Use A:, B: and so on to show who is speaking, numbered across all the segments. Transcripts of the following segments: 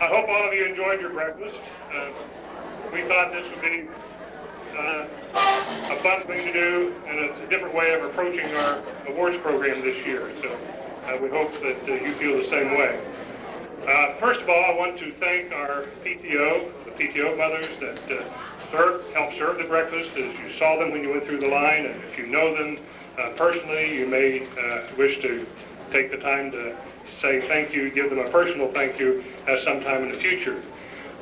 A: I hope all of you enjoyed your breakfast. We thought this would be a fun thing to do, and it's a different way of approaching our awards program this year. So we hope that you feel the same way. First of all, I want to thank our PTO, the PTO mothers that helped serve the breakfast as you saw them when you went through the line. And if you know them personally, you may wish to take the time to say thank you, give them a personal thank you sometime in the future.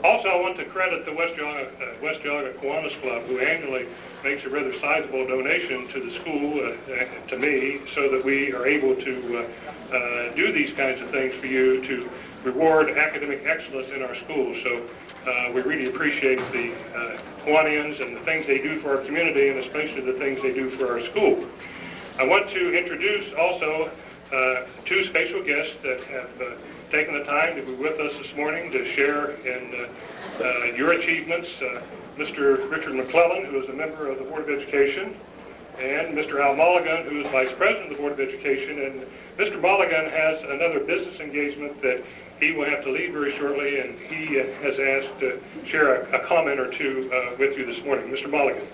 A: Also, I want to credit the West Geauga Kiwanis Club, who annually makes a rather sizable donation to the school, to me, so that we are able to do these kinds of things for you to reward academic excellence in our schools. So we really appreciate the Kiwanians and the things they do for our community, and especially the things they do for our school. I want to introduce also two special guests that have taken the time to be with us this morning to share in your achievements. Mr. Richard McClellan, who is a member of the Board of Education, and Mr. Al Mulligan, who is Vice President of the Board of Education. And Mr. Mulligan has another business engagement that he will have to leave very shortly, and he has asked to share a comment or two with you this morning. Mr. Mulligan.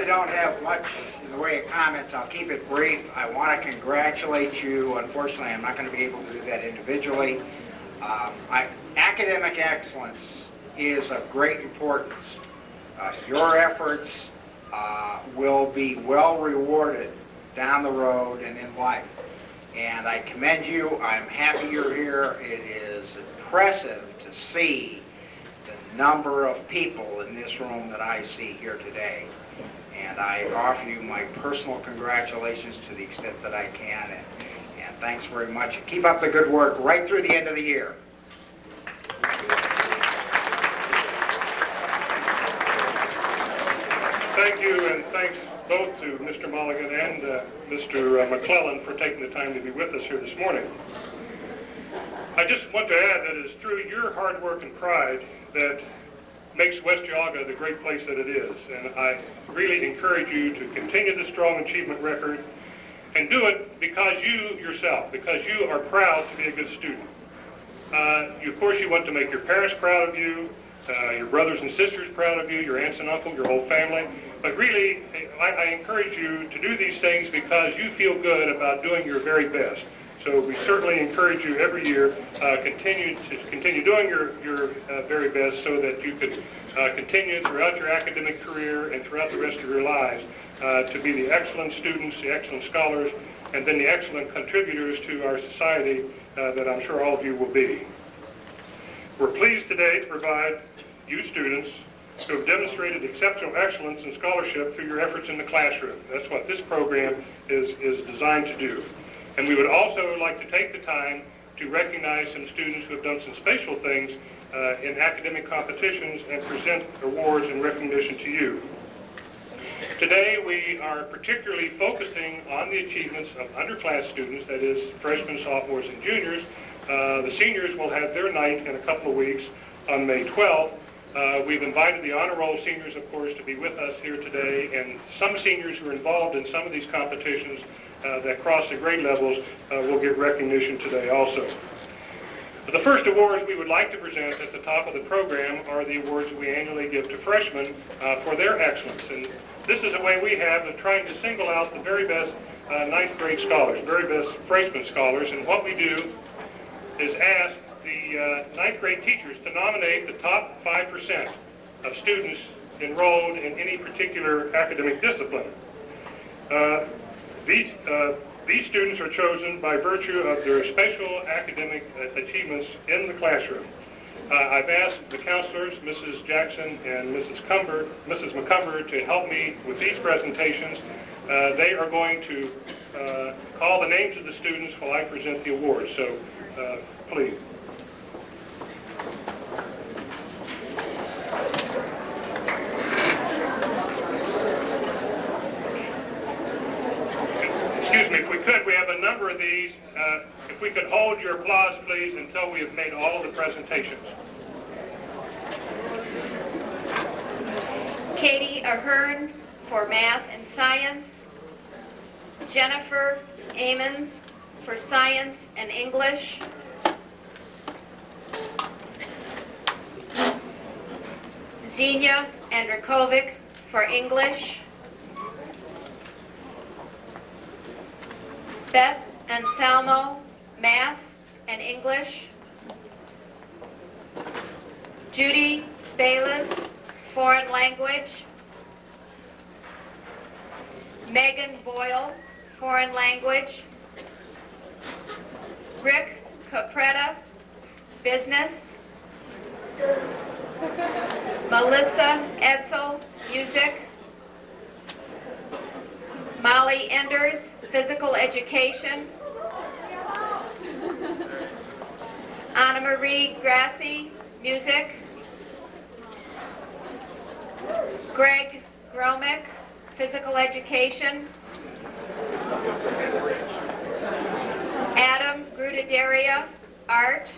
B: Don't have much in the way of comments. I'll keep it brief. I want to congratulate you. Unfortunately, I'm not going to be able to do that individually. Academic excellence is of great importance. Your efforts will be well rewarded down the road and in life. And I commend you. I'm happy you're here. It is impressive to see the number of people in this room that I see here today. And I offer you my personal congratulations to the extent that I can, and thanks very much. Keep up the good work right through the end of the year.
A: Thank you, and thanks both to Mr. Mulligan and Mr. McClellan for taking the time to be with us here this morning. I just want to add that it is through your hard work and pride that makes West Geauga the great place that it is. And I really encourage you to continue the strong achievement record and do it because you yourself, because you are proud to be a good student. Of course, you want to make your parents proud of you, your brothers and sisters proud of you, your aunts and uncles, your whole family. But really, I encourage you to do these things because you feel good about doing your very best. So we certainly encourage you every year continue doing your very best so that you could continue throughout your academic career and throughout the rest of your lives to be the excellent students, the excellent scholars, and then the excellent contributors to our society that I'm sure all of you will be. We're pleased today to provide you students who have demonstrated exceptional excellence in scholarship through your efforts in the classroom. That's what this program is designed to do. And we would also like to take the time to recognize some students who have done some special things in academic competitions and present awards and recognition to you. Today we are particularly focusing on the achievements of underclass students, that is freshmen, sophomores, and juniors. The seniors will have their night in a couple of weeks on May 12th. We've invited the honor roll seniors, of course, to be with us here today, and some seniors who are involved in some of these competitions that cross the grade levels will get recognition today also. The first awards we would like to present at the top of the program are the awards that we annually give to freshmen for their excellence. And this is a way we have of trying to single out the very best ninth grade scholars, very best freshman scholars. And what we do is ask the ninth grade teachers to nominate the top 5% of students enrolled in any particular academic discipline. These students are chosen by virtue of their special academic achievements in the classroom. I've asked the counselors, Mrs. Jackson and Mrs. McCumber, to help me with these presentations. They are going to call the names of the students while I present the awards. So, please. Excuse me, if we could, we have a number of these. If we could hold your applause, please, until we have made all of the presentations.
C: Katie Ahern for math and science. Jennifer Amons for Science and English. Xenia Andrikovic for English. Beth Anselmo, Math and English. Judy Bayless, Foreign Language. Megan Boyle, Foreign Language. Rick Capretta, Business. Melissa Edsel, Music. Molly Enders, Physical Education. Anna Marie Grassi, Music. Greg Gromick, Physical Education. Adam Grudidaria, Art.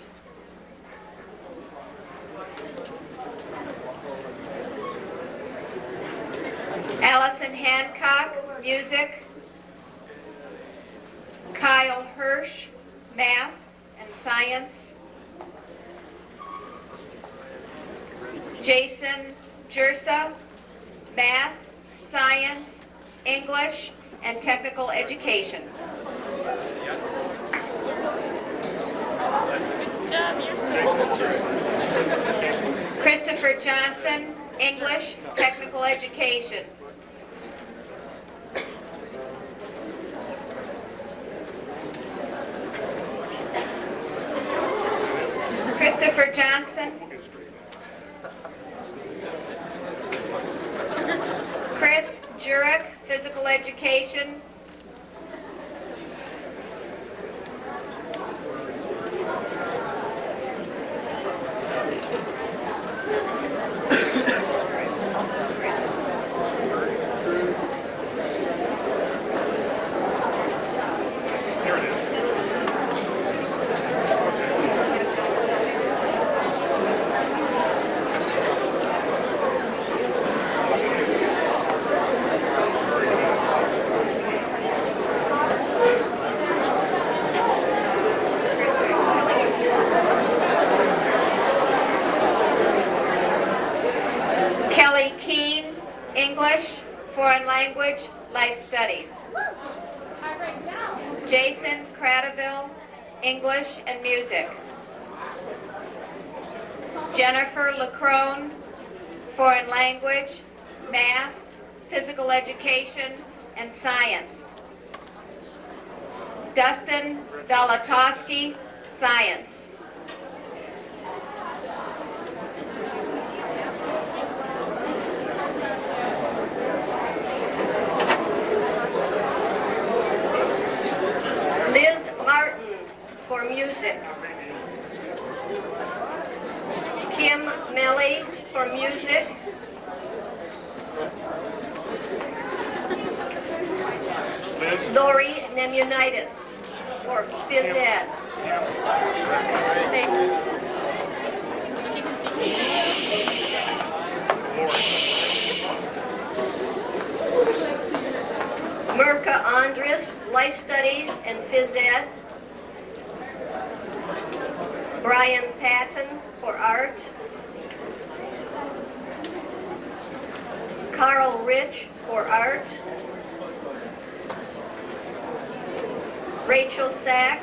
C: Allison Hancock, Music. Kyle Hirsch, Math and Science. Jason Jersa, Math, Science, English, and Technical Education.
D: Good job, you're
C: Christopher Johnson, English, Technical Education. Christopher Johnson. Chris Jurek, Physical Education. Kelly Keene, English, Foreign Language, Life Studies. Jason Cradaville, English and Music. Jennifer Lacrone, Foreign Language, Math, Physical Education, and Science. Dustin Dalatowski, Science. Liz Martin for Music. Kim Millie for Music. Lori Nemunitis for Phys Ed. Thanks. Mirka Andres, Life Studies and Phys Ed. Brian Patton for Art. Carl Rich for Art. Rachel Sack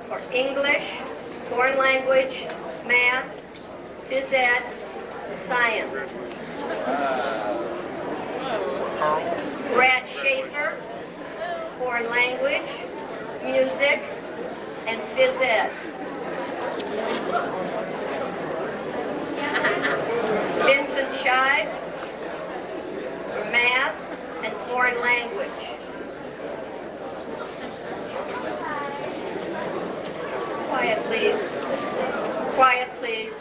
C: for English, Foreign Language, Math, Phys Ed, Science. Brad Schaefer, Foreign Language, Music, and Phys Ed. Vincent Shive for Math and Foreign Language. Quiet, please. Quiet, please.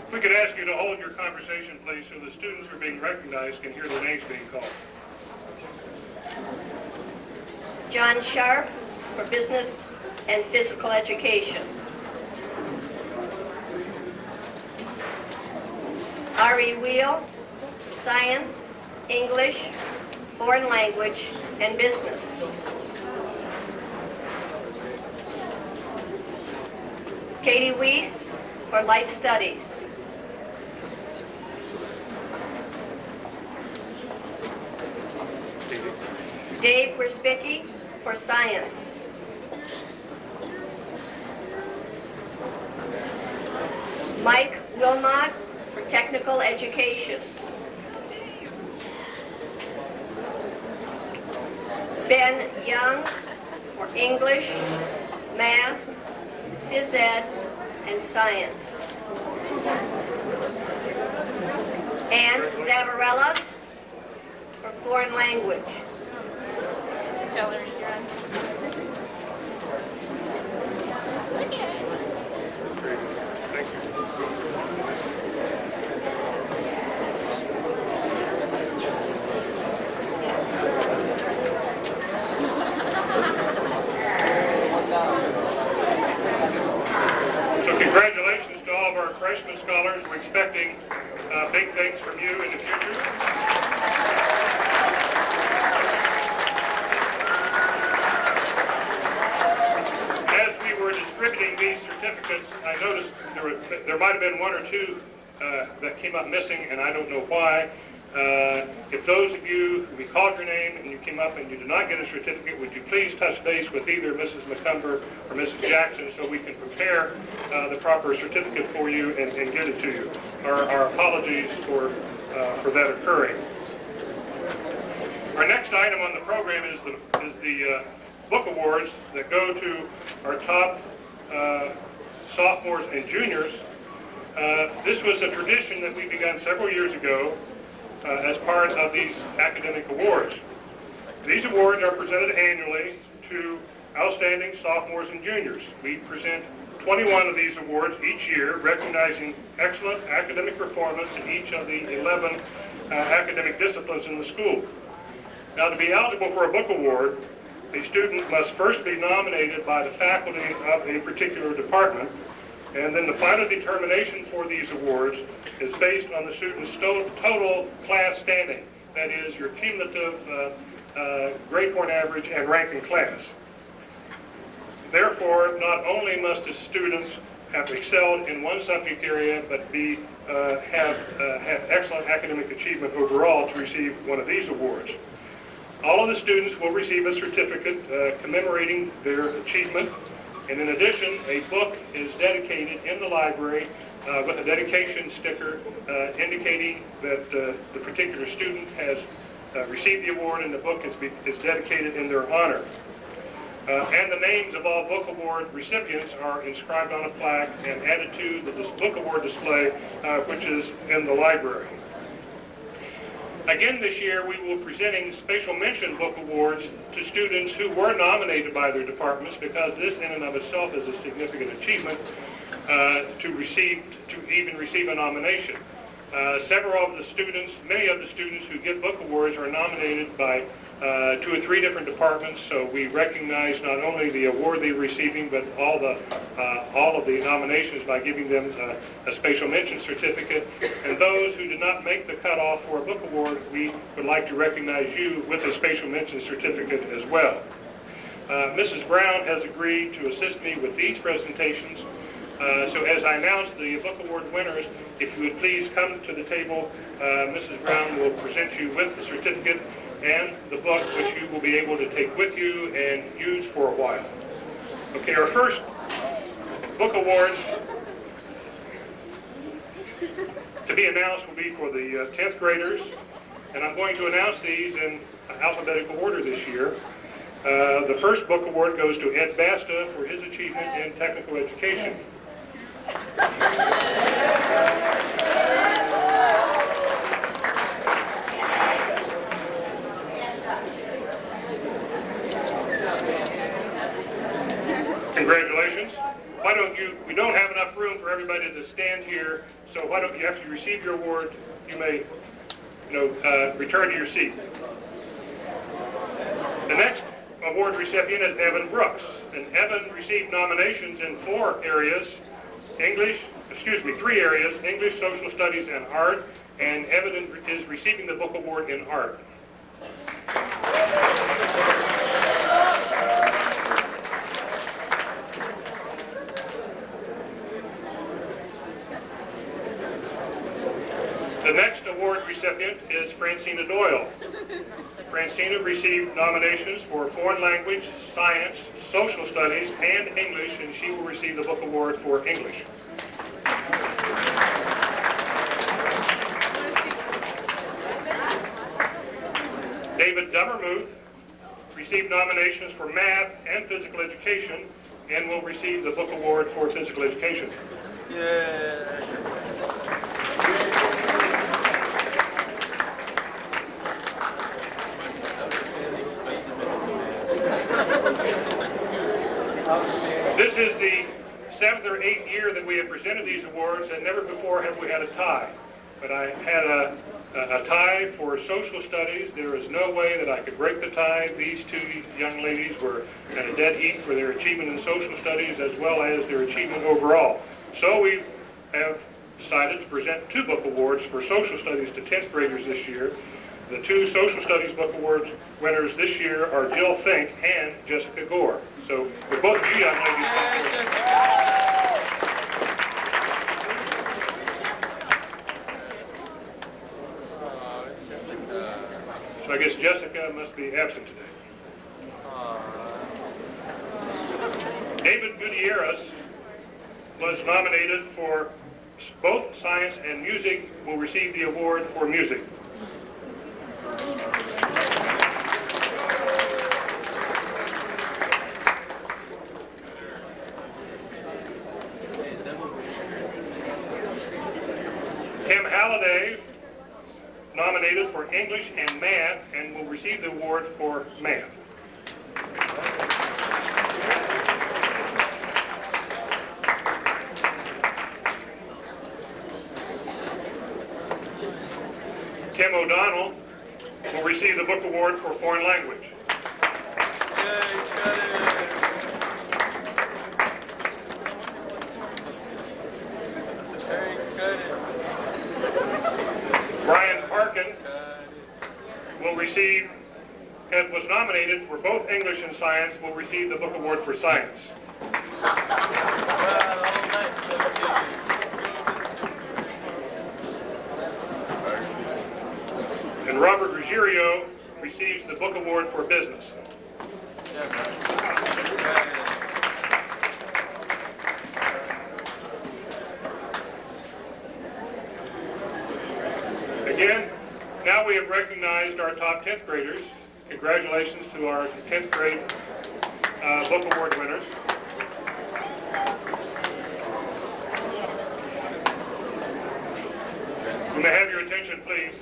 A: If we could ask you to hold your conversation, please, so the students who are being recognized can hear their names being called.
C: John Sharp for Business and Physical Education. Ari Wheel for Science, English, foreign language, and business. Katie Weiss for life studies. Dave Wersbicki for science. Mike Wilmot for technical education. Ben Young for English, math, phys ed, and science. Ann Zavarella for foreign language.
D: Hillary, you're on.
A: Thank you. So congratulations to all of our freshman scholars. We're expecting big things from you in the future. As we were distributing these certificates, I noticed there might have been one or two that came up missing, and I don't know why. If those of you, we called your name and you came up and you did not get a certificate, would you please touch base with either Mrs. McCumber or Mrs. Jackson so we can prepare the proper certificate for you and get it to you. Our apologies for that occurring. Our next item on the program is the book awards that go to our top sophomores and juniors. This was a tradition that we began several years ago as part of these academic awards. These awards are presented annually to outstanding sophomores and juniors. We present 21 of these awards each year, recognizing excellent academic performance in each of the 11 academic disciplines in the school. Now, to be eligible for a book award, a student must first be nominated by the faculty of a particular department, and then the final determination for these awards is based on the student's total class standing. That is, your cumulative grade point average and rank in class. Therefore, not only must the students have excelled in one subject area, but have excellent academic achievement overall to receive one of these awards. All of the students will receive a certificate commemorating their achievement, and in addition, a book is dedicated in the library with a dedication sticker indicating that the particular student has received the award, and the book is dedicated in their honor. And the names of all book award recipients are inscribed on a plaque and added to the book award display, which is in the library. Again this year, we will be presenting special mention book awards to students who were nominated by their departments, because this in and of itself is a significant achievement to even receive a nomination. Many of the students who get book awards are nominated by 2 or 3 different departments, so we recognize not only the award they're receiving, but all of the nominations by giving them a special mention certificate. And those who did not make the cutoff for a book award, we would like to recognize you with a special mention certificate as well. Mrs. Brown has agreed to assist me with these presentations. So as I announce the book award winners, if you would please come to the table, Mrs. Brown will present you with the certificate and the book, which you will be able to take with you and use for a while. Okay, our first book awards to be announced will be for the 10th graders, and I'm going to announce these in alphabetical order this year. The first book award goes to Ed Basta for his achievement in technical education. Congratulations. Why don't you, we don't have enough room for everybody to stand here, so why don't you, after you receive your award, you may, return to your seat. The next award recipient is Evan Brooks, and Evan received nominations in 3 areas, English, social studies, and art, and Evan is receiving the book award in art. The next award recipient is Francina Doyle. Francina received nominations for foreign language, science, social studies, and English, and she will receive the book award for English. David Dummermuth received nominations for math and physical education and will receive the book award for physical education. This is the 7th or 8th year that we have presented these awards, and never before have we had a tie. But I had a tie for social studies. There is no way that I could break the tie. These two young ladies were at a dead heat for their achievement in social studies as well as their achievement overall. So we have decided to present 2 book awards for social studies to 10th graders this year. The 2 social studies book awards winners this year are Jill Fink and Jessica Gore. So with both of you young ladies come forward. So I guess Jessica must be absent today. David Gutierrez was nominated for both science and music, will receive the award for music. Kim Halliday, nominated for English and math, and will receive the award for math. Tim O'Donnell will receive the book award for foreign language. Brian Parkin will receive, and was nominated for both English and science, will receive the book award for science. And Robert Ruggiero receives the book award for business. Again, now we have recognized our top 10th graders. Congratulations to our 10th grade book award winners. May I have your attention, please?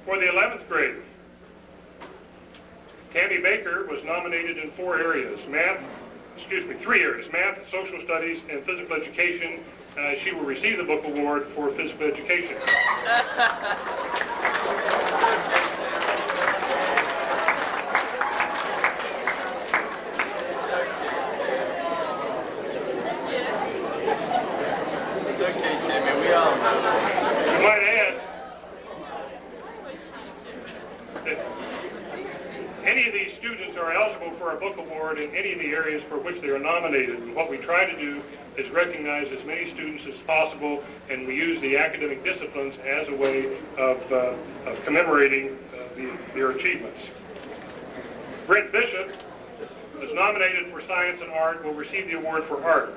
A: For the 11th grade, Tammy Baker was nominated in 3 areas, math, social studies, and physical education. She will receive the book award for physical education. You might add that any of these students are eligible for a book award in any of the areas for which they are nominated. And what we try to do is recognize as many students as possible, and we use the academic disciplines as a way of commemorating their achievements. Brent Bishop was nominated for science and art, will receive the award for art.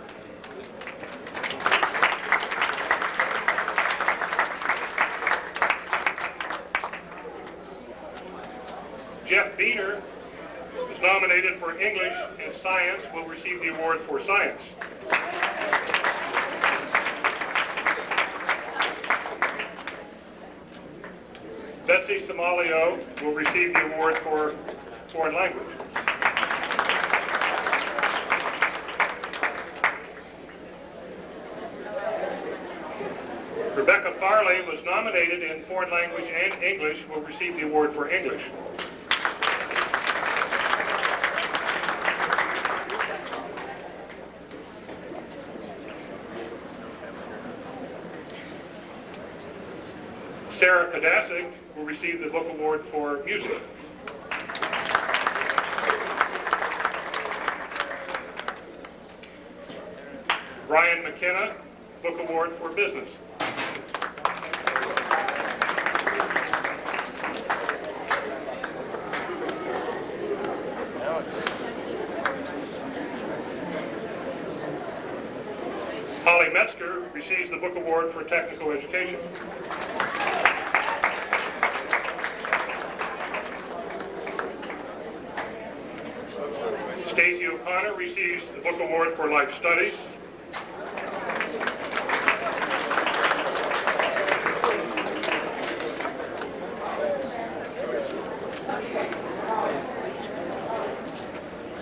A: Jeff Beener is nominated for English and science, will receive the award for science. Betsy Somalio will receive the award for foreign language. Rebecca Farley was nominated in foreign language and English, will receive the award for English. Sarah Podasic will receive the book award for music. Brian McKenna, book award for business. Holly Metzger receives the book award for technical education. Stacy O'Connor receives the book award for life studies.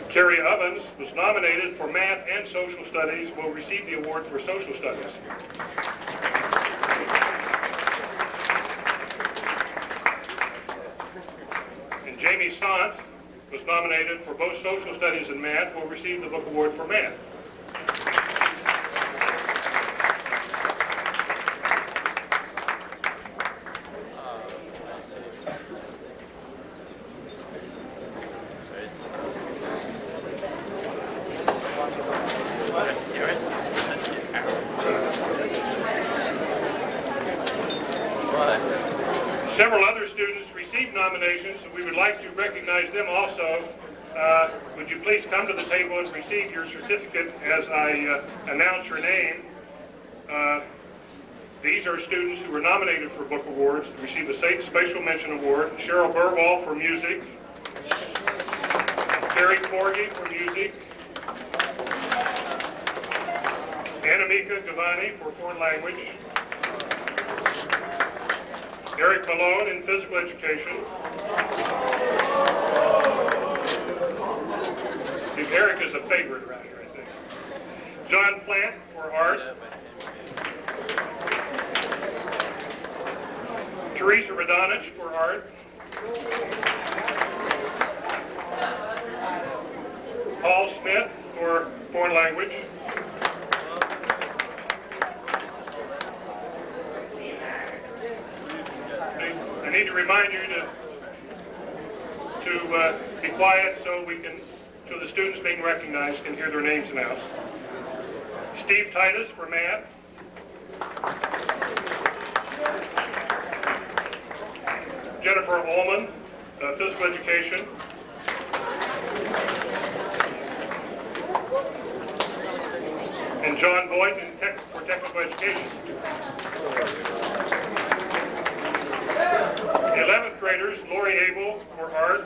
A: Carrie Ovens was nominated for math and social studies, will receive the award for social studies. And Jamie Sant was nominated for both social studies and math, will receive the book award for math. Several other students received nominations, and we would like to recognize them also. Would you please come to the table and receive your certificate as I announce your name? These are students who were nominated for book awards to receive a Special Mention Award. Cheryl Burwell for music. Terry Forgy for music. Anamika Gavani for foreign language. Eric Malone in physical education. Eric is a favorite around here, I think. John Plant for art. Teresa Radonich for art. Paul Smith for foreign language. I need to remind you to be quiet so the students being recognized can hear their names announced. Steve Titus for math. Jennifer Ullman, physical education. And John Boyd for technical education. The 11th graders, Lori Abel for art.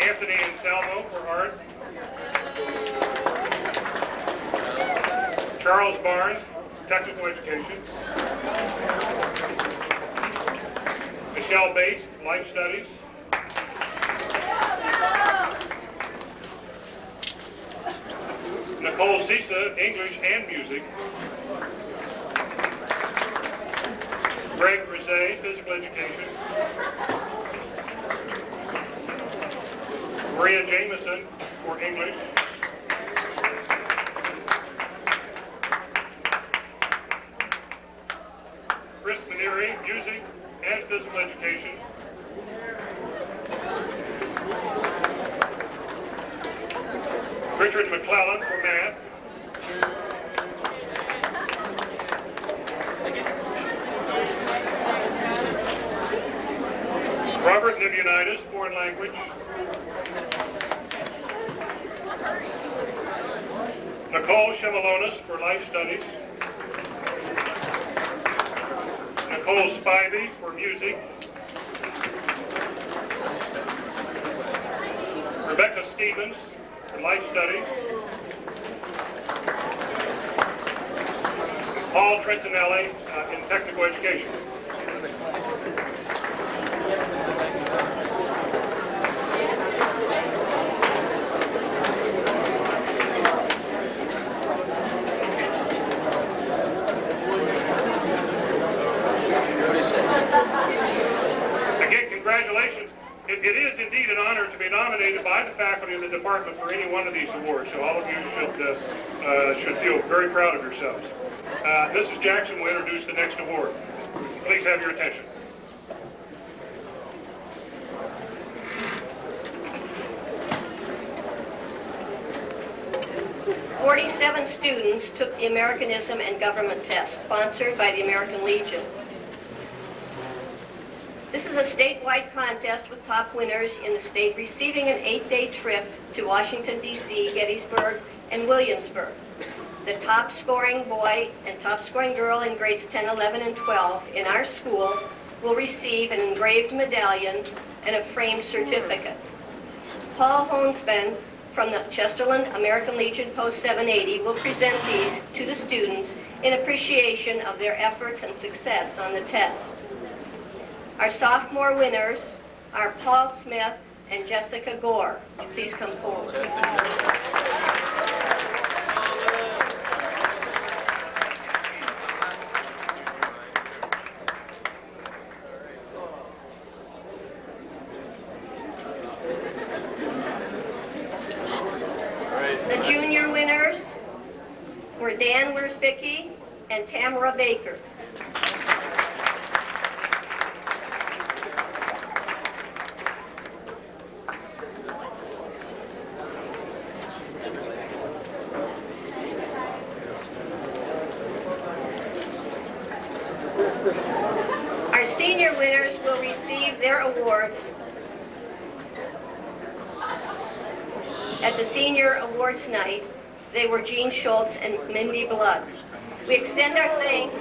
A: Anthony Anselmo for art. Charles Barnes, technical education. Michelle Bates, life studies. Nicole Zisa, English and music. Greg Brisset, physical education. Maria Jameson for English. Chris Maneri, music and physical education. Richard McClellan for math. Robert Nivionitis, foreign language. Nicole Shemalonis for life studies. Nicole Spivey for music. Rebecca Stevens for life studies. Paul Trentinelli in technical education. Again, congratulations. It is indeed an honor to be nominated by the faculty of the department for any one of these awards, so all of you should feel very proud of yourselves. Mrs. Jackson will introduce the next award. Please have your attention.
E: 47 students took the Americanism and Government test, sponsored by the American Legion. This is a statewide contest with top winners in the state receiving an 8-day trip to Washington, D.C., Gettysburg, and Williamsburg. The top scoring boy and top scoring girl in grades 10, 11, and 12 in our school will receive an engraved medallion and a framed certificate. Paul Honesben from the Chesterland American Legion Post 780 will present these to the students in appreciation of their efforts and success on the test. Our sophomore winners are Paul Smith and Jessica Gore. Please come forward. The junior winners were Dan Wersbicki and Tamara Baker. Our senior winners will receive their awards at the Senior Awards Night. They were Gene Schultz and Mindy Blood. We extend our thanks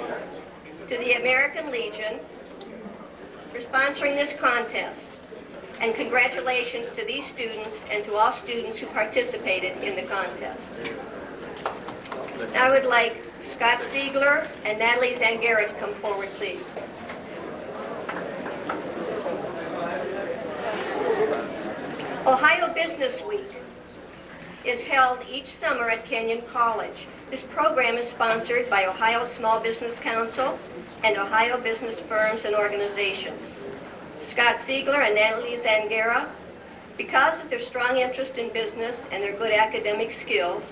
E: to the American Legion for sponsoring this contest, and congratulations to these students and to all students who participated in the contest. Now I would like Scott Siegler and Natalie Zangara to come forward, please. Ohio Business Week is held each summer at Kenyon College. This program is sponsored by Ohio Small Business Council and Ohio Business Firms and Organizations. Scott Siegler and Natalie Zangara, because of their strong interest in business and their good academic skills,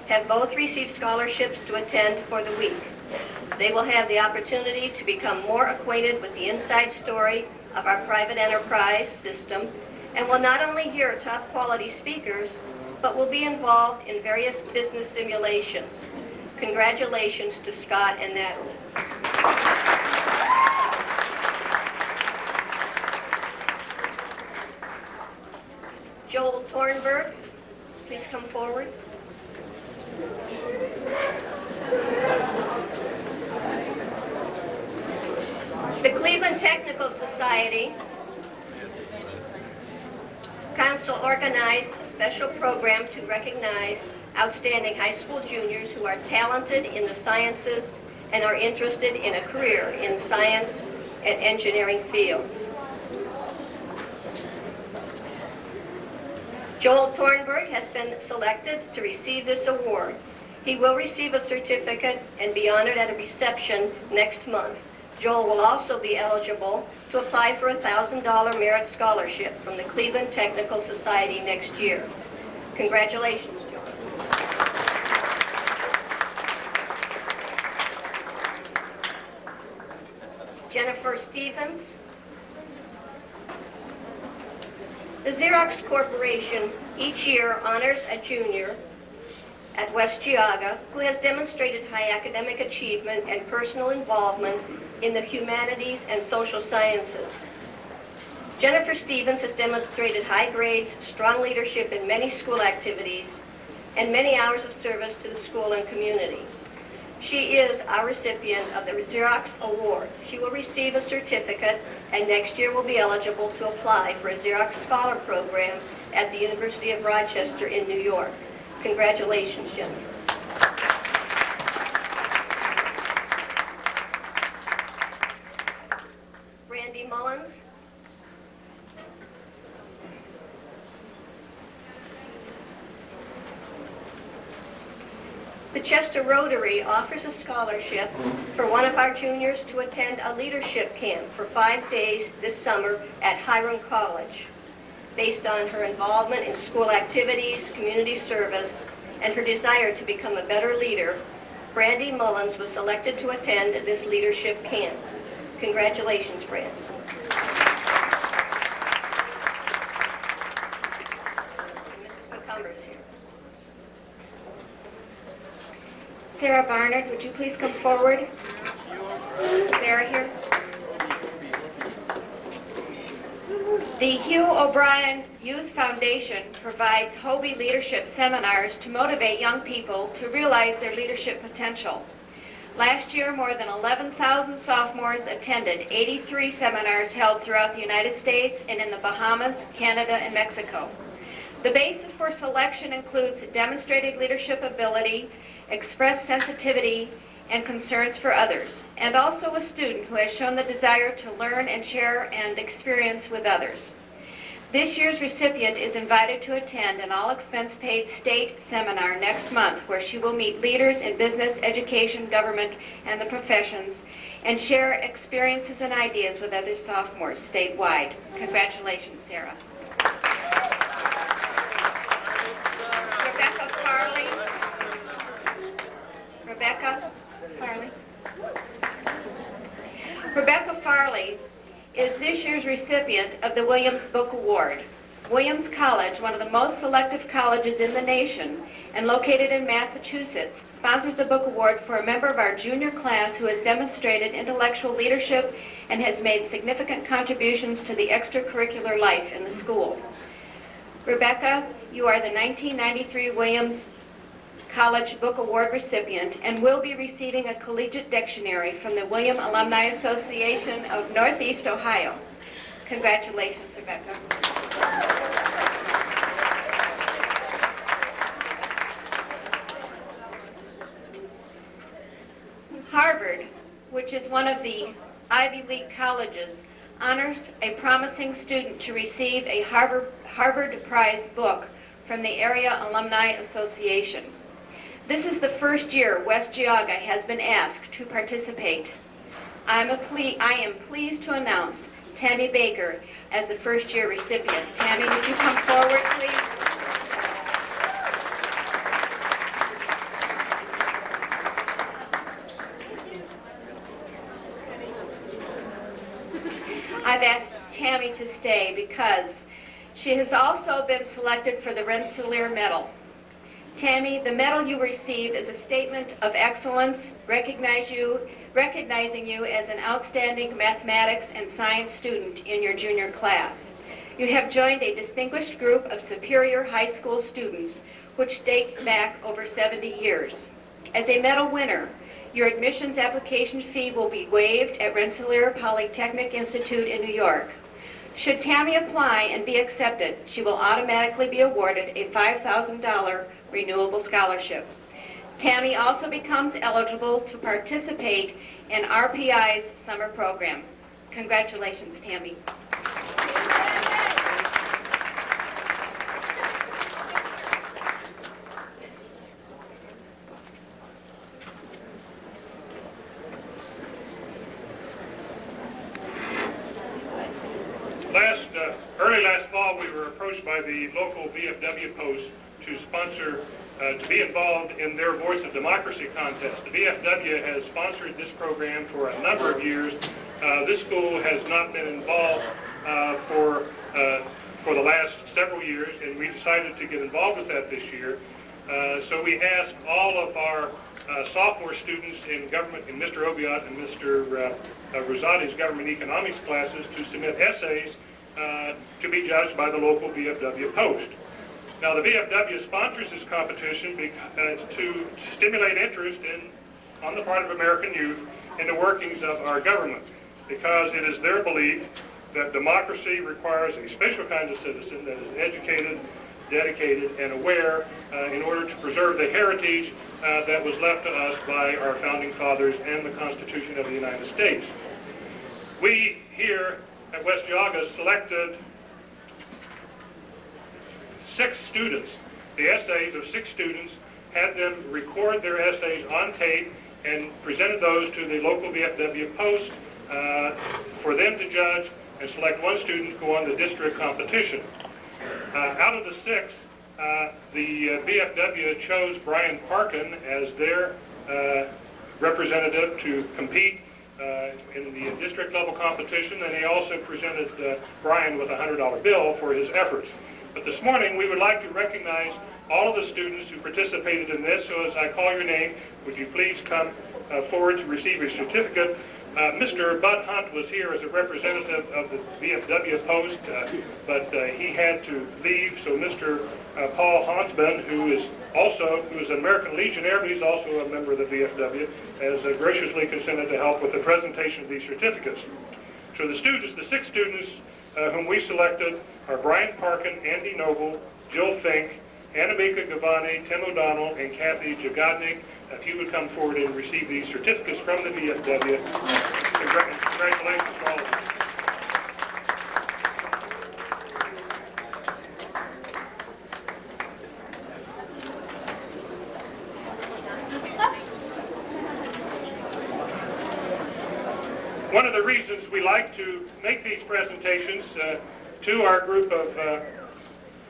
E: have both received scholarships to attend for the week. They will have the opportunity to become more acquainted with the inside story of our private enterprise system and will not only hear top quality speakers, but will be involved in various business simulations. Congratulations to Scott and Natalie. Joel Tornberg, please come forward. The Cleveland Technical Society Council organized a special program to recognize outstanding high school juniors who are talented in the sciences and are interested in a career in science and engineering fields. Joel Tornberg has been selected to receive this award. He will receive a certificate and be honored at a reception next month. Joel will also be eligible to apply for a $1,000 merit scholarship from the Cleveland Technical Society next year. Congratulations, Joel. Jennifer Stevens. The Xerox Corporation each year honors a junior at West Geauga who has demonstrated high academic achievement and personal involvement in the humanities and social sciences. Jennifer Stevens has demonstrated high grades, strong leadership in many school activities, and many hours of service to the school and community. She is our recipient of the Xerox Award. She will receive a certificate and next year will be eligible to apply for a Xerox Scholar Program at the University of Rochester in New York. Congratulations, Jennifer. Brandy Mullins. The Chester Rotary offers a scholarship for one of our juniors to attend a leadership camp for 5 days this summer at Hiram College. Based on her involvement in school activities, community service, and her desire to become a better leader, Brandy Mullins was selected to attend this leadership camp. Congratulations, Fred. And Mrs. McCumbers here. Sarah Barnard, would you please come forward? Sarah here. The Hugh O'Brien Youth Foundation provides Hobie leadership seminars to motivate young people to realize their leadership potential. Last year, more than 11,000 sophomores attended 83 seminars held throughout the United States and in the Bahamas, Canada, and Mexico. The basis for selection includes demonstrated leadership ability, expressed sensitivity, and concerns for others, and also a student who has shown the desire to learn and share and experience with others. This year's recipient is invited to attend an all-expense-paid state seminar next month where she will meet leaders in business, education, government, and the professions, and share experiences and ideas with other sophomores statewide. Congratulations, Sarah. Rebecca Farley. Rebecca Farley is this year's recipient of the Williams Book Award. Williams College, one of the most selective colleges in the nation and located in Massachusetts, sponsors a book award for a member of our junior class who has demonstrated intellectual leadership and has made significant contributions to the extracurricular life in the school. Rebecca, you are the 1993 Williams College Book Award recipient and will be receiving a collegiate dictionary from the William Alumni Association of Northeast Ohio. Congratulations, Rebecca. Harvard, which is one of the Ivy League colleges, honors a promising student to receive a Harvard Prize book from the Area Alumni Association. This is the first year West Geauga has been asked to participate. I am pleased to announce Tammy Baker as the first-year recipient. Tammy, would you come forward, please? I've asked Tammy to stay because she has also been selected for the Rensselaer Medal. Tammy, the medal you received is a statement of excellence, recognizing you as an outstanding mathematics and science student in your junior class. You have joined a distinguished group of Superior High School students, which dates back over 70 years. As a medal winner, your admissions application fee will be waived at Rensselaer Polytechnic Institute in New York. Should Tammy apply and be accepted, she will automatically be awarded a $5,000 renewable scholarship. Tammy also becomes eligible to participate in RPI's summer program. Congratulations, Tammy.
A: Early last fall, we were approached by the local VFW post to sponsor, to be involved in their Voice of Democracy contest. The VFW has sponsored this program for a number of years. This school has not been involved for the last several years, and we decided to get involved with that this year. So we asked all of our sophomore students in government, in Mr. Obiot and Mr. Rosati's government economics classes, to submit essays to be judged by the local VFW post. Now, the VFW sponsors this competition to stimulate interest on the part of American youth in the workings of our government, because it is their belief that democracy requires a special kind of citizen that is educated, dedicated, and aware in order to preserve the heritage that was left to us by our founding fathers and the Constitution of the United States. We here at West Geauga selected 6 students, the essays of 6 students, had them record their essays on tape and presented those to the local VFW post for them to judge and select one student to go on the district competition. Out of the 6, the VFW chose Brian Parkin as their representative to compete in the district level competition, and he also presented Brian with a $100 bill for his efforts. But this morning we would like to recognize all of the students who participated in this, so as I call your name, would you please come forward to receive a certificate. Mr. Bud Hunt was here as a representative of the VFW post, but he had to leave, so Mr. Paul Hansman, who is an American Legionnaire, but he's also a member of the VFW, has graciously consented to help with the presentation of these certificates. So the students, the 6 students whom we selected are Brian Parkin, Andy Noble, Jill Fink, Annabeka Gavani, Tim O'Donnell, and Kathy Jagodnik. If you would come forward and receive these certificates from the VFW. Congratulations to all of you. One of the reasons we like to make these presentations to our group of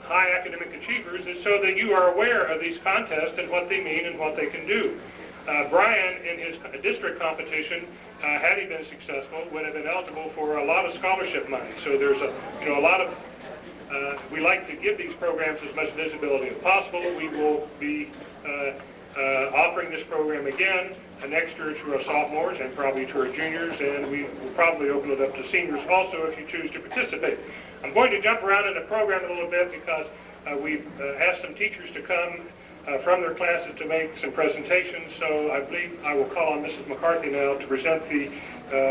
A: high academic achievers is so that you are aware of these contests and what they mean and what they can do. Brian, in his district competition, had he been successful, would have been eligible for a lot of scholarship money. So there's a lot of, we like to give these programs as much visibility as possible. We will be offering this program again next year to our sophomores and probably to our juniors, and we will probably open it up to seniors also if you choose to participate. I'm going to jump around in the program a little bit because we've asked some teachers to come from their classes to make some presentations, so I believe I will call on Mrs. McCarthy now to present the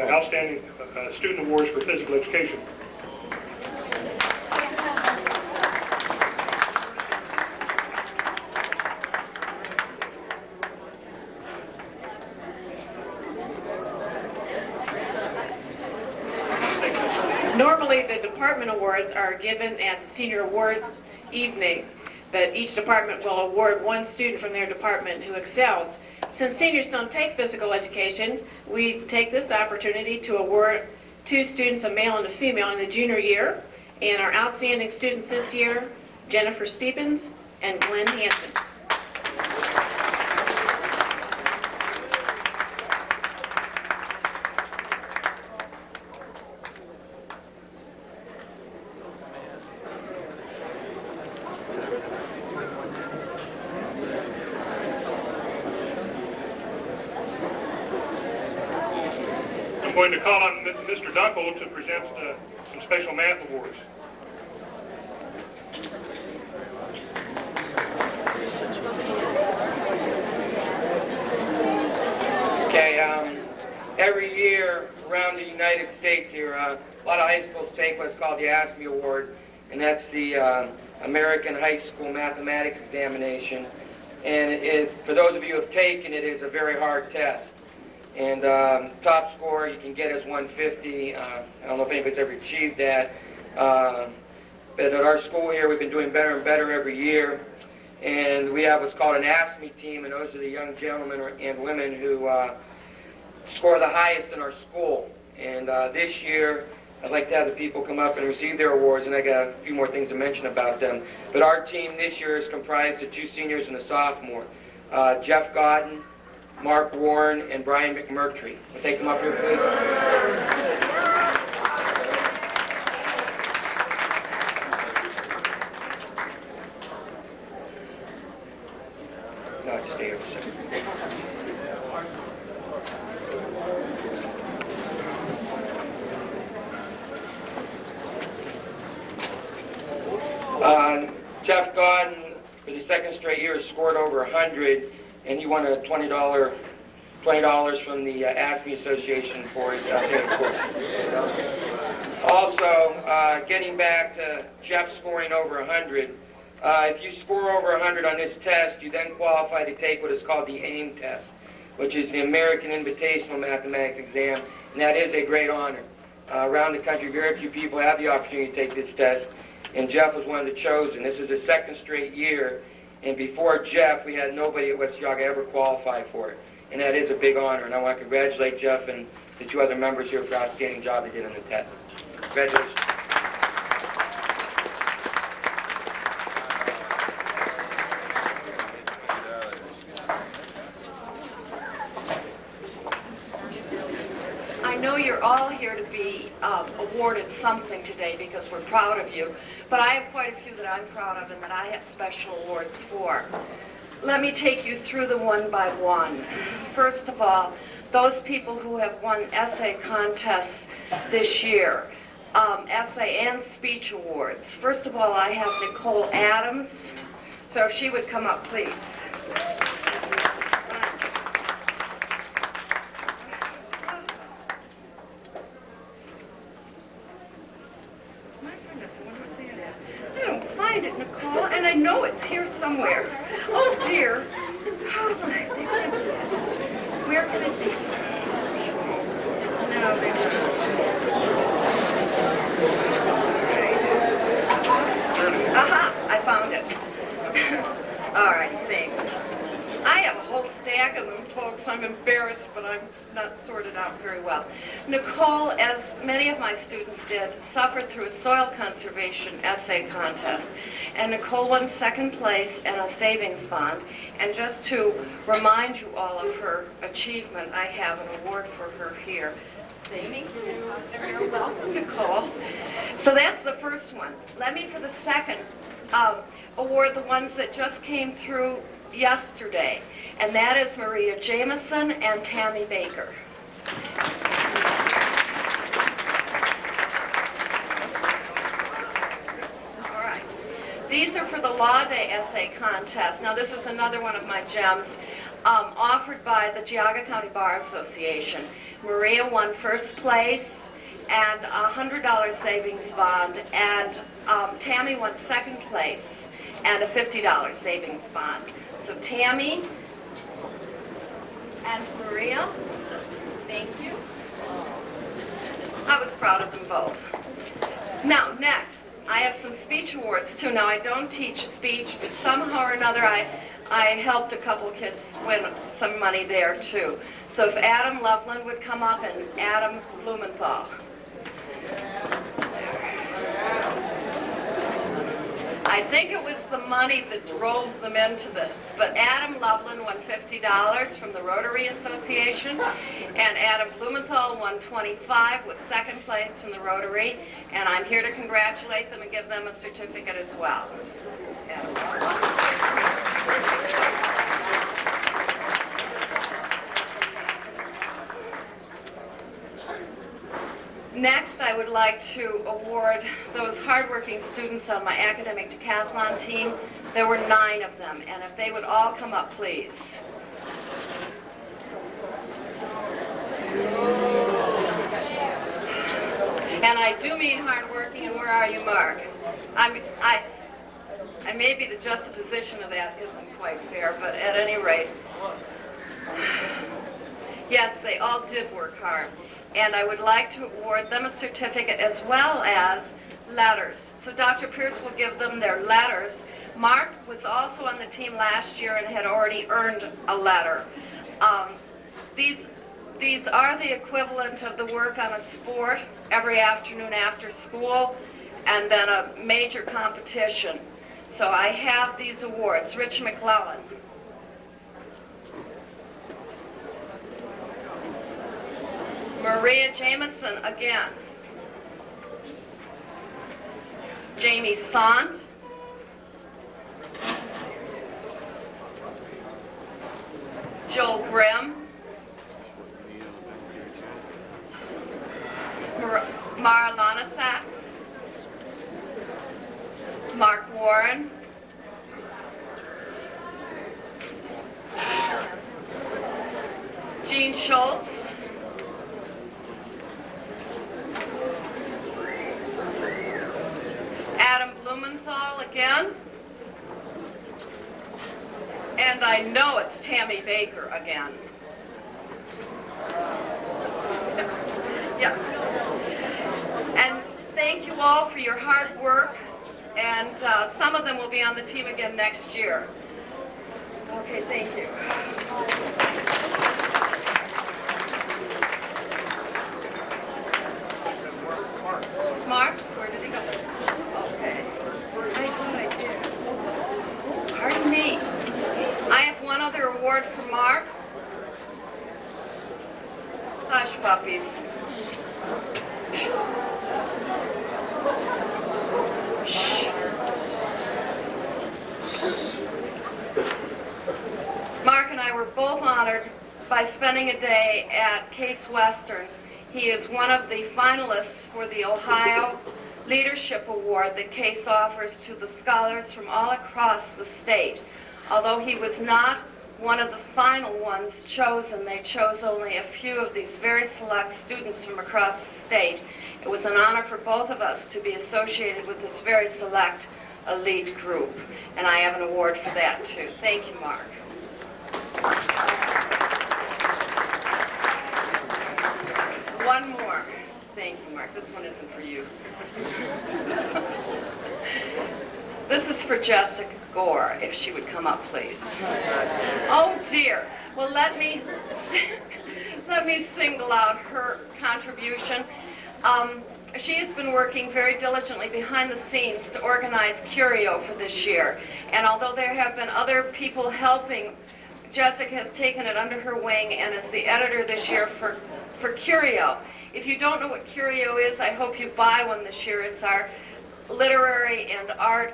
A: Outstanding Student Awards for Physical Education.
D: Normally, the department awards are given at the senior award evening, but each department will award one student from their department who excels. Since seniors don't take physical education, we take this opportunity to award 2 students, a male and a female, in the junior year. And our outstanding students this year, Jennifer Stephens and Glenn Hansen.
A: I'm going to call on Mr. Dunkel to present some special math awards.
F: Okay, every year around the United States here, a lot of high schools take what's called the ASME Award, and that's the American High School Mathematics Examination. And for those of you who have taken it, it's a very hard test. And top score you can get is 150. I don't know if anybody's ever achieved that. But at our school here, we've been doing better and better every year. And we have what's called an ASME team, and those are the young gentlemen and women who score the highest in our school. And this year, I'd like to have the people come up and receive their awards, and I got a few more things to mention about them. But our team this year is comprised of 2 seniors and a sophomore. Jeff Godden, Mark Warren, and Brian McMurtry. Will they come up here, please? No, just stay here for a second. Jeff Godden, for the second straight year, has scored over 100, and he won a $20 from the ASME Association for his outstanding score. Also, getting back to Jeff scoring over 100, if you score over 100 on this test, you then qualify to take what is called the AIM test, which is the American Invitational Mathematics Exam, and that is a great honor. Around the country, very few people have the opportunity to take this test, and Jeff was one of the chosen. This is his second straight year, and before Jeff, we had nobody at West Geauga ever qualify for it, and that is a big honor, and I want to congratulate Jeff and the 2 other members here for the outstanding job they did on the test. Congratulations.
G: awarded something today because we're proud of you. But I have quite a few that I'm proud of and that I have special awards for. Let me take you through them one by one. First of all, those people who have won essay contests this year, essay and speech awards. First of all, I have Nicole Adams. So if she would come up, please. My goodness, I wonder what that is. I don't find it, Nicole, and I know it's here somewhere. Oh, dear. Oh, my goodness. Where can it be? No, maybe. Aha, I found it. All right, thanks. I have a whole stack of them, folks. I'm embarrassed, but I'm not sorted out very well. Nicole, as many of my students did, suffered through a soil conservation essay contest. And Nicole won second place and a savings bond. And just to remind you all of her achievement, I have an award for her here. Thank you. You're welcome, Nicole. So that's the first one. Let me, for the second, award the ones that just came through yesterday. And that is Maria Jameson and Tammy Baker. All right. These are for the Law Day Essay Contest. Now, this is another one of my gems offered by the Geauga County Bar Association. Maria won first place and a $100 savings bond, and Tammy won second place and a $50 savings bond. So Tammy and Maria, thank you. I was proud of them both. Now, next, I have some speech awards too. Now, I don't teach speech, but somehow or another I helped a couple kids win some money there too. So if Adam Loveland would come up, and Adam Blumenthal. I think it was the money that drove them into this, but Adam Loveland won $50 from the Rotary Association, and Adam Blumenthal won $25 with second place from the Rotary, and I'm here to congratulate them and give them a certificate as well. Next, I would like to award those hardworking students on my academic decathlon team. There were 9 of them, and if they would all come up, please. And I do mean hardworking, and where are you, Mark? I may be the juxtaposition of that isn't quite fair, but at any rate, yes, they all did work hard. And I would like to award them a certificate as well as letters. So Dr. Pierce will give them their letters. Mark was also on the team last year and had already earned a letter. These are the equivalent of the work on a sport every afternoon after school, and then a major competition. So I have these awards. Rich McClellan. Maria Jameson again. Jamie Sant. Joel Grimm. Mara Lanasak. Mark Warren. Gene Schultz. Adam Blumenthal again. And I know it's Tammy Baker again. Yes. And thank you all for your hard work. And some of them will be on the team again next year. Okay, thank you. Mark, where did he go? Okay. I thought I did. Oh, pardon me. I have one other award for Mark. Hush, puppies. honored by spending a day at Case Western. He is one of the finalists for the Ohio Leadership Award that Case offers to the scholars from all across the state. Although he was not one of the final ones chosen, they chose only a few of these very select students from across the state. It was an honor for both of us to be associated with this very select elite group, and I have an award for that too. Thank you, Mark. One more. Thank you, Mark. This one isn't for you. This is for Jessica Gore, if she would come up, please. Oh, dear. Well, let me single out her contribution. She has been working very diligently behind the scenes to organize Curio for this year. And although there have been other people helping, Jessica has taken it under her wing and is the editor this year for Curio. If you don't know what Curio is, I hope you buy one this year. It's our literary and art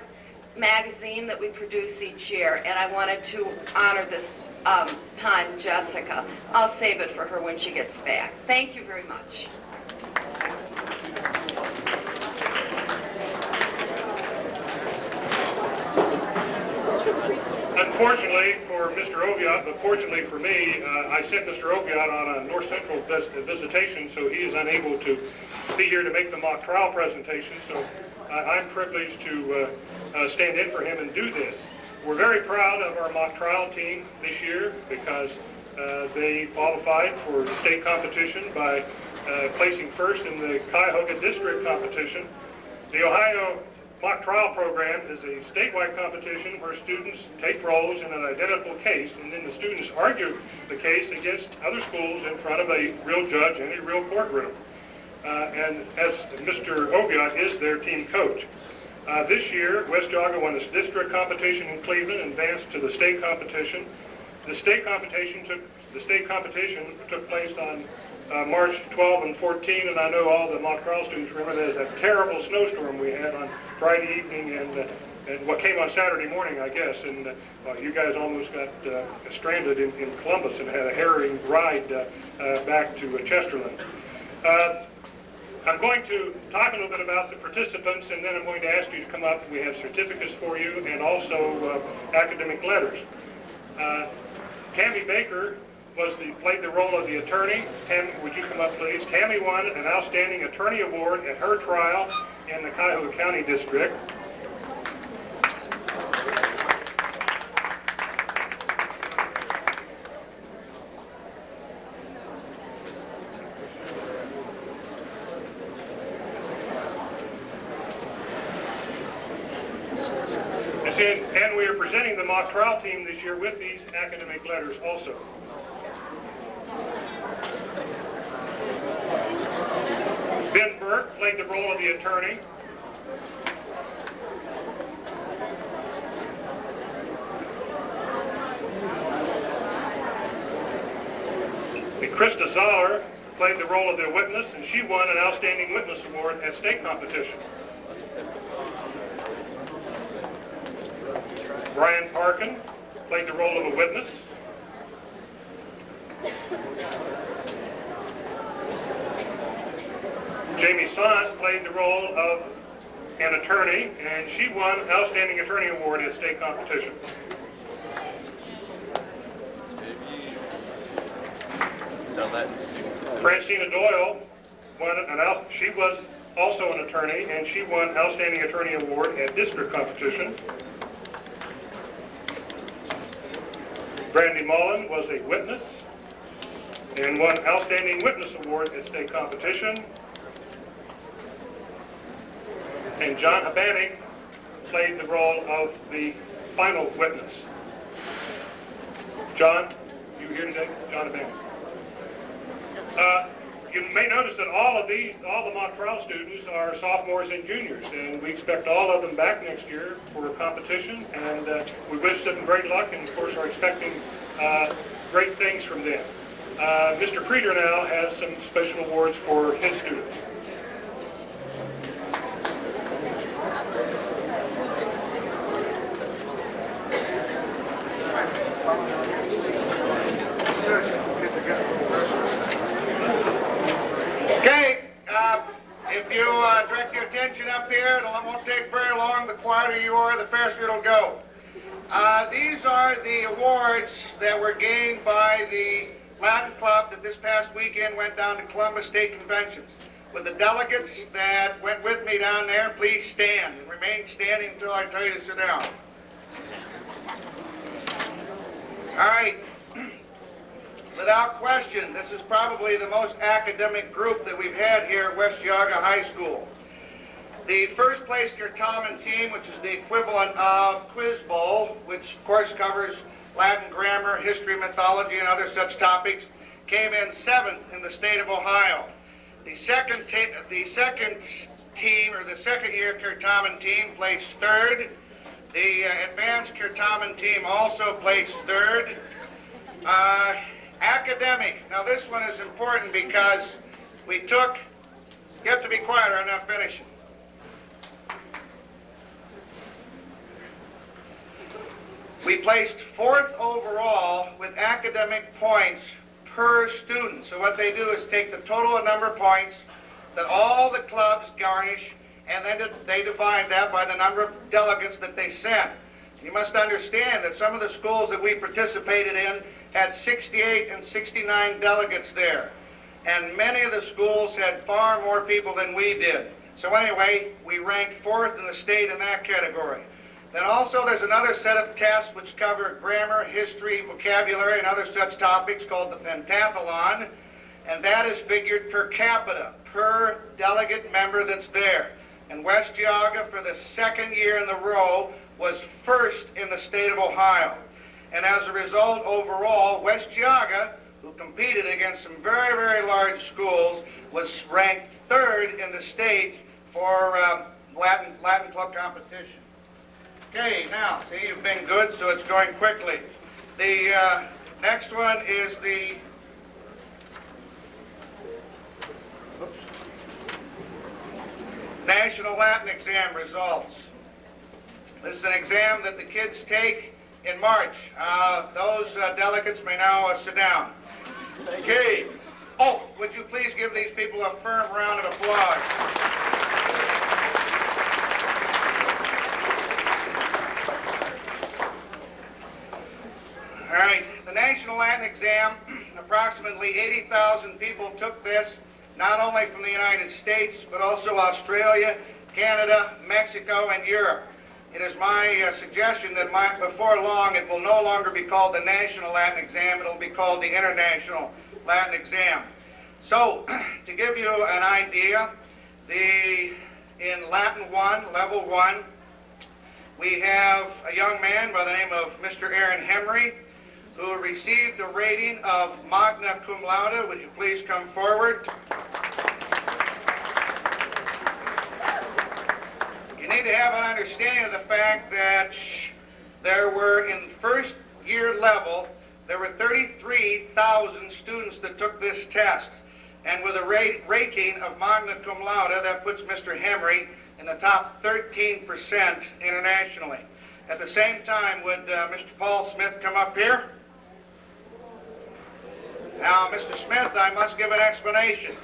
G: magazine that we produce each year, and I wanted to honor this time Jessica. I'll save it for her when she gets back. Thank you very much.
A: Unfortunately for Mr. Oviatt, but fortunately for me, I sent Mr. Oviatt on a North Central visitation, so he is unable to be here to make the mock trial presentation, so I'm privileged to stand in for him and do this. We're very proud of our mock trial team this year because they qualified for state competition by placing first in the Geauga district competition. The Ohio mock trial program is a statewide competition where students take roles in an identical case, and then the students argue the case against other schools in front of a real judge in a real courtroom. And as Mr. Oviatt is their team coach. This year, West Geauga won its district competition in Cleveland and advanced to the state competition. The state competition took place on March 12 and 14, and I know all the mock trial students remember there's a terrible snowstorm we had on Friday evening and what came on Saturday morning, I guess, and you guys almost got stranded in Columbus and had a harrowing ride back to Chesterland. I'm going to talk a little bit about the participants, and then I'm going to ask you to come up. We have certificates for you and also academic letters. Tammy Baker played the role of the attorney. Tammy, would you come up, please? Tammy won an Outstanding Attorney Award at her trial in the Geauga County District. And we are presenting the mock trial team this year with these academic letters also. Ben Burke played the role of the attorney. And Krista Zoller played the role of the witness, and she won an Outstanding Witness Award at state competition. Brian Parkin played the role of a witness. Jamie Sant played the role of an attorney, and she won Outstanding Attorney Award at state competition. Francina Doyle she was also an attorney, and she won Outstanding Attorney Award at district competition. Brandy Mullen was a witness and won Outstanding Witness Award at state competition. And John Habanik played the role of the final witness. John, you here today? John Habanik. You may notice that all the mock trial students are sophomores and juniors, and we expect all of them back next year for a competition, and we wish them great luck, and of course are expecting great things from them. Mr. Preeter now has some special awards for his students.
H: direct your attention up here. It won't take very long. The quieter you are, the faster it'll go. These are the awards that were gained by the Latin Club that this past weekend went down to Columbus State Conventions. With the delegates that went with me down there, please stand and remain standing until I tell you to sit down. All right. Without question, this is probably the most academic group that we've had here at West Geauga High School. The first place Kirtaman team, which is the equivalent of Quiz Bowl, which of course covers Latin grammar, history, mythology, and other such topics, came in 7th in the state of Ohio. The second year Kirtaman team placed 3rd. The advanced Kirtaman team also placed 3rd. Academic. Now this one is important because we took, you have to be quiet or I'm not finishing. We placed 4th overall with academic points per student. So what they do is take the total number of points that all the clubs garnish, and then they divide that by the number of delegates that they sent. You must understand that some of the schools that we participated in had 68 and 69 delegates there. And many of the schools had far more people than we did. So anyway, we ranked 4th in the state in that category. Then also there's another set of tests which cover grammar, history, vocabulary, and other such topics called the pentathlon. And that is figured per capita, per delegate member that's there. And West Geauga, for the 2nd year in a row, was 1st in the state of Ohio. And as a result, overall, West Geauga, who competed against some very, very large schools, was ranked 3rd in the state for Latin club competition. Okay, now, see, you've been good, so it's going quickly. The next one is the National Latin Exam results. This is an exam that the kids take in March. Those delegates may now sit down. Okay. Oh, would you please give these people a firm round of applause? All right, the National Latin Exam, approximately 80,000 people took this, not only from the United States, but also Australia, Canada, Mexico, and Europe. It is my suggestion that before long it will no longer be called the National Latin Exam, it will be called the International Latin Exam. So, to give you an idea, in Latin 1, Level 1, we have a young man by the name of Mr. Aaron Henry, who received a rating of magna cum laude. Would you please come forward? You need to have an understanding of the fact that there were, in first year level, there were 33,000 students that took this test. And with a rating of magna cum laude, that puts Mr. Henry in the top 13% internationally. At the same time, would Mr. Paul Smith come up here? Now, Mr. Smith, I must give an explanation.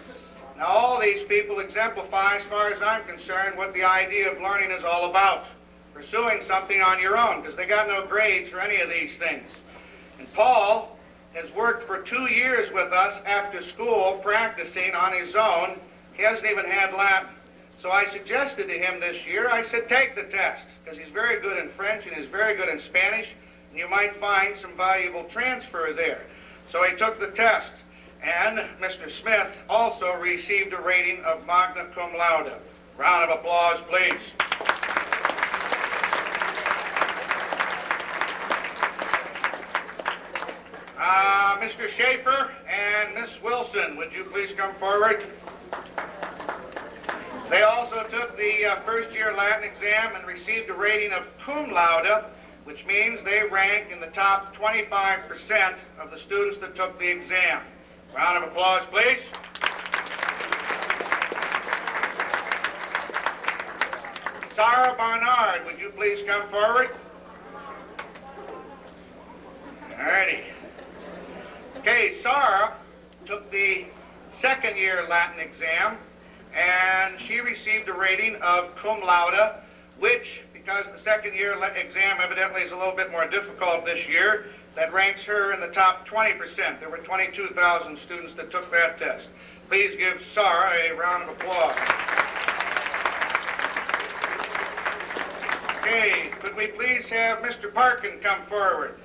H: Now, all these people exemplify, as far as I'm concerned, what the idea of learning is all about. Pursuing something on your own, because they got no grades for any of these things. And Paul has worked for 2 years with us after school, practicing on his own. He hasn't even had Latin. So I suggested to him this year, I said, take the test, because he's very good in French and he's very good in Spanish, and you might find some valuable transfer there. So he took the test, and Mr. Smith also received a rating of magna cum laude. Round of applause, please. Mr. Schaefer and Miss Wilson, would you please come forward? They also took the first year Latin exam and received a rating of cum laude, which means they rank in the top 25% of the students that took the exam. Round of applause, please. Sarah Barnard, would you please come forward? All righty. Okay, Sarah took the second year Latin exam and she received a rating of cum laude, which, because the second year exam evidently is a little bit more difficult this year, that ranks her in the top 20%. There were 22,000 students that took that test. Please give Sarah a round of applause. Okay, could we please have Mr. Parkin come forward?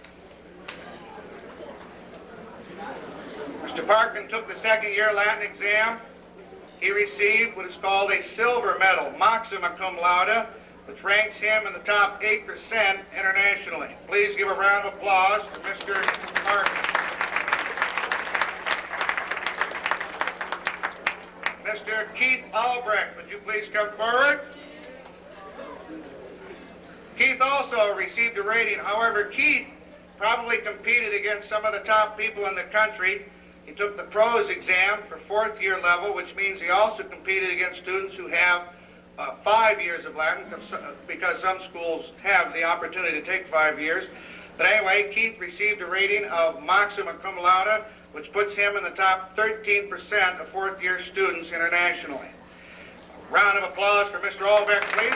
H: Mr. Parkin took the second year Latin exam. He received what is called a silver medal, maxima cum laude, which ranks him in the top 8% internationally. Please give a round of applause for Mr. Parkin. Mr. Keith Albrecht, would you please come forward? Keith also received a rating. However, Keith probably competed against some of the top people in the country. He took the prose exam for fourth year level, which means he also competed against students who have 5 years of Latin, because some schools have the opportunity to take 5 years. But anyway, Keith received a rating of maxima cum laude, which puts him in the top 13% of fourth year students internationally. A round of applause for Mr. Albrecht, please.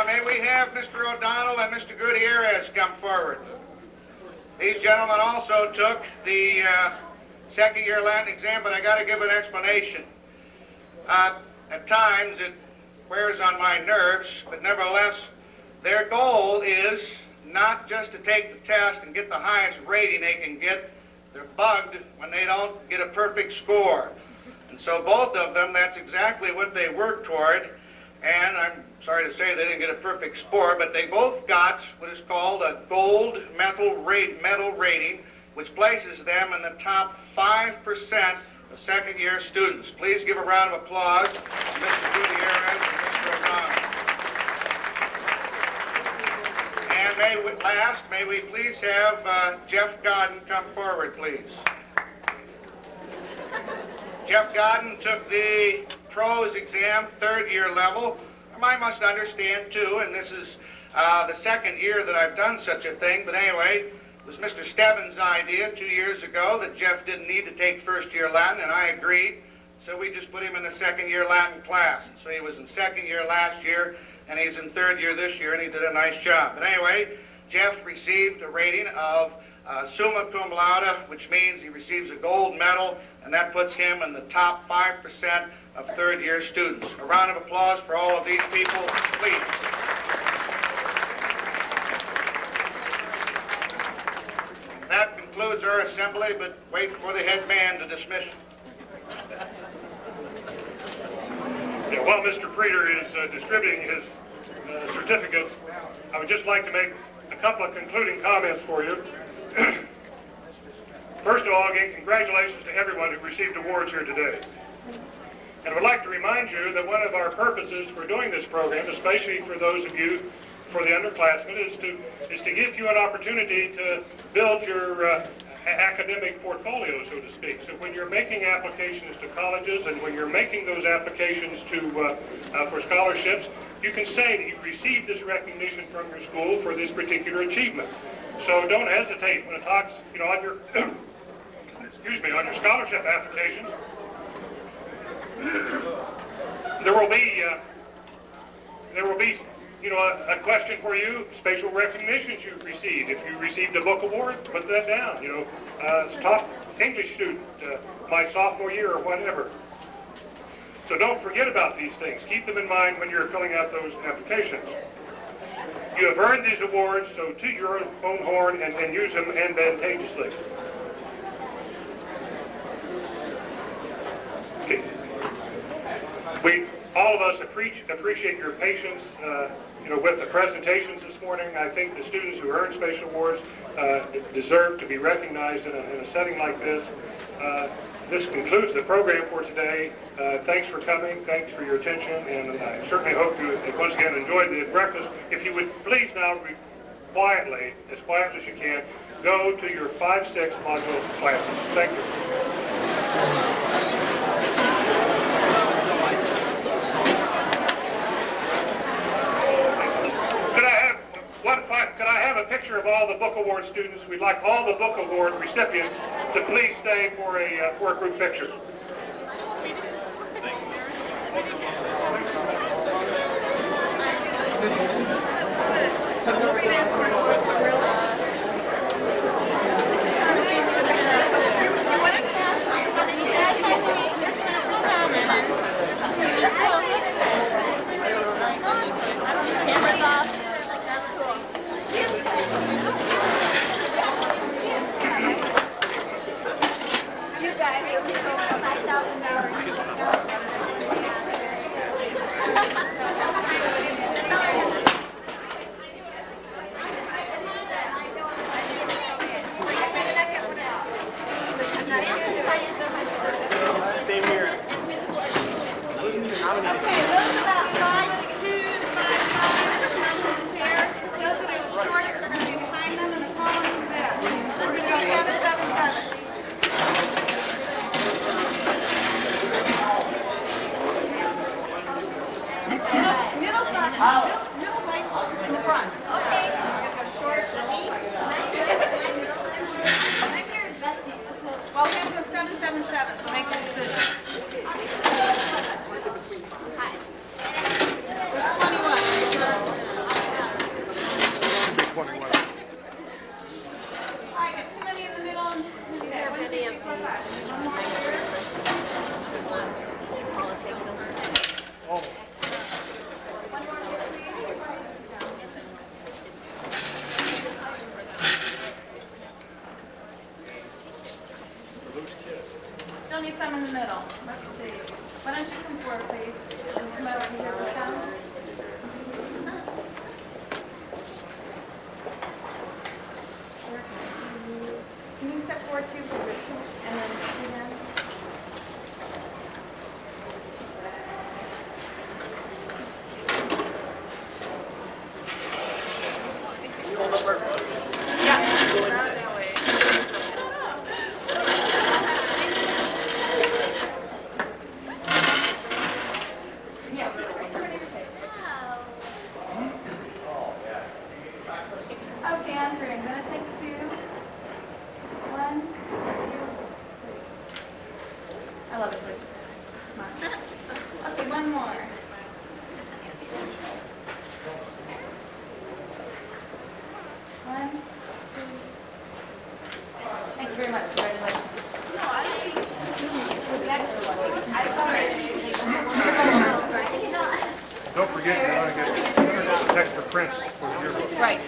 H: May we have Mr. O'Donnell and Mr. Gutierrez come forward. These gentlemen also took the second year Latin exam, but I got to give an explanation. At times it wears on my nerves, but nevertheless, their goal is not just to take the test and get the highest rating they can get. They're bugged when they don't get a perfect score. And so both of them, that's exactly what they work toward. And I'm sorry to say they didn't get a perfect score, but they both got what is called a gold medal rating, which places them in the top 5% of second year students. Please give a round of applause to Mr. Gutierrez and Mr. O'Donnell. And may we please have Jeff Godden come forward, please. Jeff Godden took the prose exam, third year level. I must understand too, and this is the second year that I've done such a thing, but anyway, it was Mr. Stebbins' idea 2 years ago that Jeff didn't need to take first year Latin, and I agreed, so we just put him in the second year Latin class. And so he was in second year last year, and he's in third year this year, and he did a nice job. But anyway, Jeff received a rating of summa cum laude, which means he receives a gold medal, and that puts him in the top 5% of third year students. A round of applause for all of these people, please. That concludes our assembly, but wait for the head man to dismiss you.
A: Yeah, while Mr. Frieder is distributing his certificates, I would just like to make a couple of concluding comments for you. First of all, again, congratulations to everyone who received awards here today. And I would like to remind you that one of our purposes for doing this program, especially for those of you, for the underclassmen, is to give you an opportunity to build your academic portfolio, so to speak. So when you're making applications to colleges and when you're making those applications for scholarships, you can say that you've received this recognition from your school for this particular achievement. So don't hesitate when it talks, on your, on your scholarship applications. There will be, a question for you, special recognitions you've received. If you received a book award, put that down. Top English student, my sophomore year or whatever. So don't forget about these things. Keep them in mind when you're filling out those applications. You have earned these awards, so toot your own horn and use them advantageously. Okay. All of us appreciate your patience, with the presentations this morning. I think the students who earned special awards deserve to be recognized in a setting like this. This concludes the program for today. Thanks for coming. Thanks for your attention, and I certainly hope you once again enjoyed the breakfast. If you would please now, quietly, as quietly as you can, go to your 5-6 module classes. Thank you. Could I have a picture of of all the book award students, we'd like all the book award recipients to please stay for a group picture.
C: Cameras off. You guys, you'll be going for $5,000.
I: Same here.
G: Okay, those about 5'2" to 5'5" just come to the chair. Those that are shorter are going to be behind them, and the tall ones in the back. We're going to go 7, 7, 7. Middle side, middle right in the front.
C: Okay. Short to me.
G: Well, we have to go 7, 7, 7, so make the decision. There's 21. All right, got too many in the middle. One more here. Still need some in the middle. Let's see. Why don't you come forward, please? And come over here with some. Can you step forward too for Richard? And then you down? Okay, Andrew, I'm going to take 2. 1, 2, 3. I love it, Bruce. Come on. Okay, one more. One, 2. Thank you very much. Congratulations.
A: Don't forget, you want to get extra prints for the yearbook.
G: Right.